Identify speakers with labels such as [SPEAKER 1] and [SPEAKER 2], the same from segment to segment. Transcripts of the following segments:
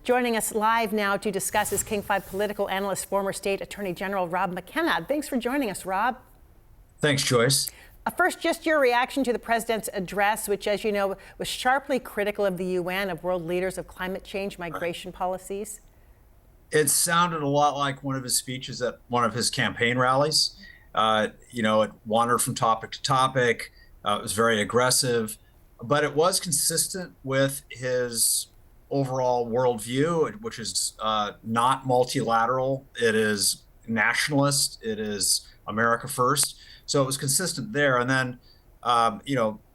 [SPEAKER 1] Joining us live now to discuss is King 5 political analyst, former state attorney general Rob McKenna. Thanks for joining us, Rob.
[SPEAKER 2] Thanks, Joyce.
[SPEAKER 1] First, just your reaction to the president's address, which, as you know, was sharply critical of the UN, of world leaders, of climate change, migration policies.
[SPEAKER 2] It sounded a lot like one of his speeches at one of his campaign rallies. It wandered from topic to topic. It was very aggressive, but it was consistent with his overall worldview, which is not multilateral. It is nationalist. It is America first. So it was consistent there. And then,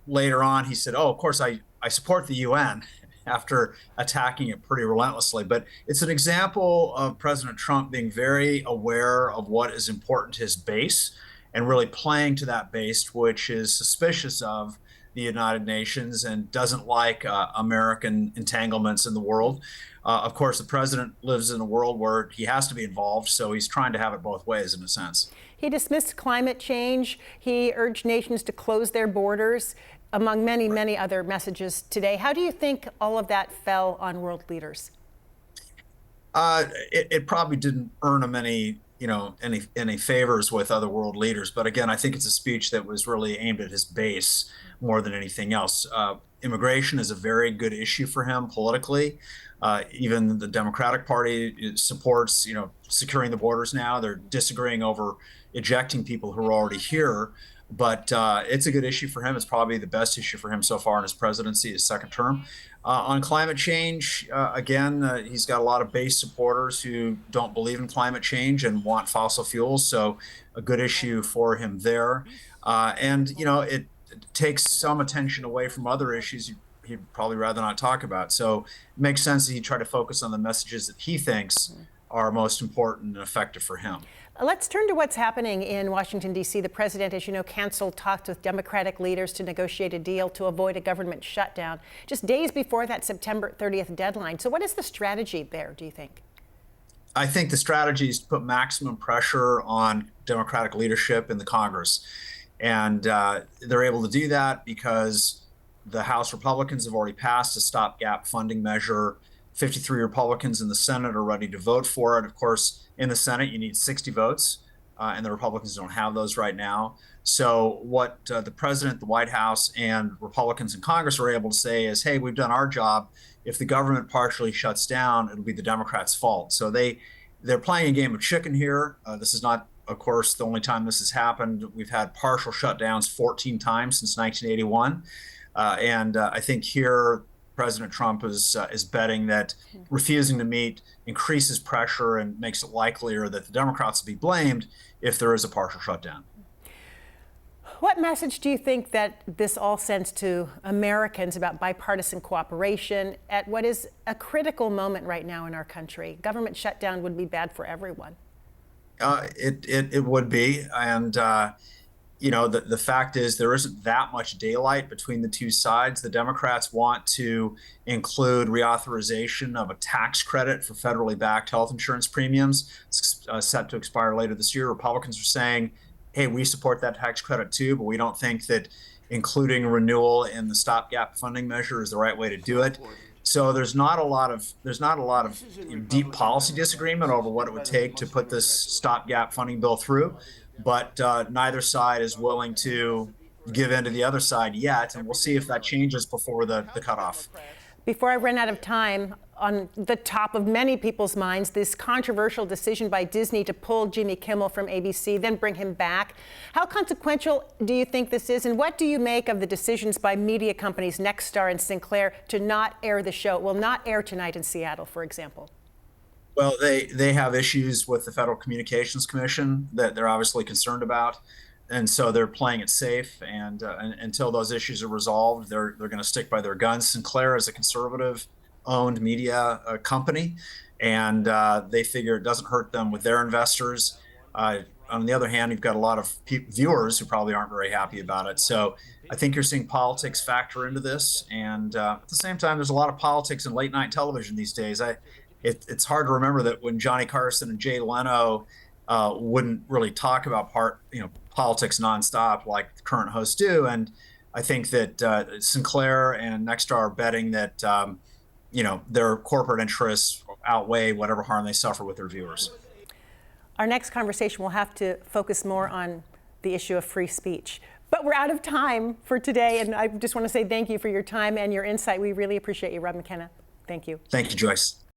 [SPEAKER 2] later on, he said, "Oh, of course, I support the UN," after attacking it pretty relentlessly. But it's an example of President Trump being very aware of what is important to his base and really playing to that base, which is suspicious of the United Nations and doesn't like American entanglements in the world. Of course, the president lives in a world where he has to be involved, so he's trying to have it both ways in a sense.
[SPEAKER 1] He dismissed climate change. He urged nations to close their borders, among many, many other messages today. How do you think all of that fell on world leaders?
[SPEAKER 2] It probably didn't earn him any favors with other world leaders. But again, I think it's a speech that was really aimed at his base more than anything else. Immigration is a very good issue for him politically. Even the Democratic Party supports, securing the borders now. They're disagreeing over ejecting people who are already here. But it's a good issue for him. It's probably the best issue for him so far in his presidency, his second term. On climate change, again, he's got a lot of base supporters who don't believe in climate change and want fossil fuels. So a good issue for him there. It takes some attention away from other issues he'd probably rather not talk about. So it makes sense that he try to focus on the messages that he thinks are most important and effective for him.
[SPEAKER 1] Let's turn to what's happening in Washington, D.C. The president, as you know, canceled talks with Democratic leaders to negotiate a deal to avoid a government shutdown just days before that September 30th deadline. So what is the strategy there, do you think?
[SPEAKER 2] I think the strategy is to put maximum pressure on Democratic leadership in the Congress. And they're able to do that because the House Republicans have already passed a stopgap funding measure. 53 Republicans in the Senate are ready to vote for it. Of course, in the Senate, you need 60 votes, and the Republicans don't have those right now. So what the president, the White House, and Republicans in Congress are able to say is, hey, we've done our job. If the government partially shuts down, it'll be the Democrats' fault. So they're playing a game of chicken here. This is not, of course, the only time this has happened. We've had partial shutdowns 14 times since 1981. I think here, President Trump is betting that refusing to meet increases pressure and makes it likelier that the Democrats will be blamed if there is a partial shutdown.
[SPEAKER 1] What message do you think that this all sends to Americans about bipartisan cooperation at what is a critical moment right now in our country? Government shutdown would be bad for everyone.
[SPEAKER 2] It would be. And the fact is there isn't that much daylight between the two sides. The Democrats want to include reauthorization of a tax credit for federally backed health insurance premiums. It's set to expire later this year. Republicans are saying, hey, we support that tax credit too, but we don't think that including renewal in the stopgap funding measure is the right way to do it. So there's not a lot of deep policy disagreement over what it would take to put this stopgap funding bill through. But neither side is willing to give in to the other side yet, and we'll see if that changes before the cutoff.
[SPEAKER 1] Before I run out of time, on the top of many people's minds, this controversial decision by Disney to pull Jimmy Kimmel from ABC, then bring him back. How consequential do you think this is, and what do you make of the decisions by media companies Nexstar and Sinclair to not air the show? It will not air tonight in Seattle, for example.
[SPEAKER 2] Well, they have issues with the Federal Communications Commission that they're obviously concerned about, and so they're playing it safe. And until those issues are resolved, they're going to stick by their guns. Sinclair is a conservative-owned media company, and they figure it doesn't hurt them with their investors. On the other hand, you've got a lot of viewers who probably aren't very happy about it. So I think you're seeing politics factor into this, and at the same time, there's a lot of politics in late-night television these days. It's hard to remember that when Johnny Carson and Jay Leno wouldn't really talk about politics nonstop like the current hosts do. And I think that Sinclair and Nexstar are betting that their corporate interests outweigh whatever harm they suffer with their viewers.
[SPEAKER 1] Our next conversation will have to focus more on the issue of free speech. But we're out of time for today, and I just want to say thank you for your time and your insight. We really appreciate you, Rob McKenna. Thank you.
[SPEAKER 2] Thank you, Joyce.